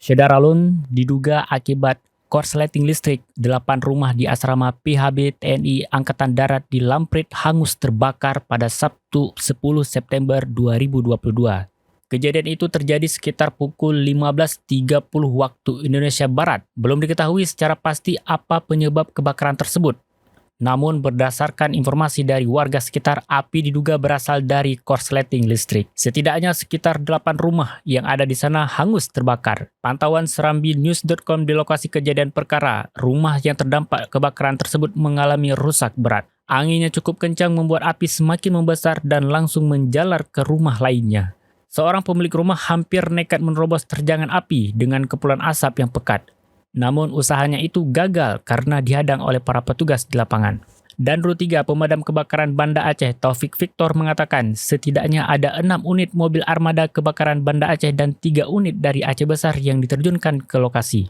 Syederalun diduga akibat korsleting listrik, 8 rumah di asrama PHB TNI Angkatan Darat di Lamprit hangus terbakar pada Sabtu 10 September 2022. Kejadian itu terjadi sekitar pukul 15.30 waktu Indonesia Barat. Belum diketahui secara pasti apa penyebab kebakaran tersebut. Namun berdasarkan informasi dari warga sekitar, api diduga berasal dari korsleting listrik. Setidaknya sekitar 8 rumah yang ada di sana hangus terbakar. Pantauan serambinews.com di lokasi kejadian perkara, rumah yang terdampak kebakaran tersebut mengalami rusak berat. Anginnya cukup kencang membuat api semakin membesar dan langsung menjalar ke rumah lainnya. Seorang pemilik rumah hampir nekat menerobos terjangan api dengan kepulan asap yang pekat. Namun usahanya itu gagal karena dihadang oleh para petugas di lapangan. Danru 3 Pemadam Kebakaran Banda Aceh Taufik Victor mengatakan setidaknya ada 6 unit mobil armada kebakaran Banda Aceh dan 3 unit dari Aceh Besar yang diterjunkan ke lokasi.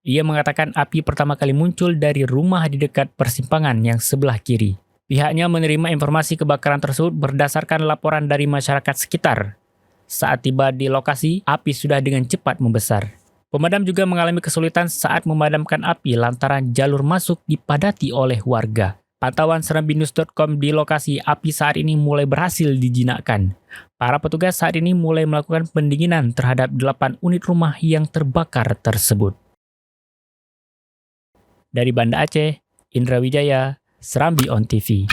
Ia mengatakan api pertama kali muncul dari rumah di dekat persimpangan yang sebelah kiri. Pihaknya menerima informasi kebakaran tersebut berdasarkan laporan dari masyarakat sekitar. Saat tiba di lokasi, api sudah dengan cepat membesar. Pemadam juga mengalami kesulitan saat memadamkan api lantaran jalur masuk dipadati oleh warga. Pantauan serambinews.com di lokasi, api saat ini mulai berhasil dijinakkan. Para petugas saat ini mulai melakukan pendinginan terhadap 8 unit rumah yang terbakar tersebut. Dari Banda Aceh, Indra Wijaya, Serambi On TV.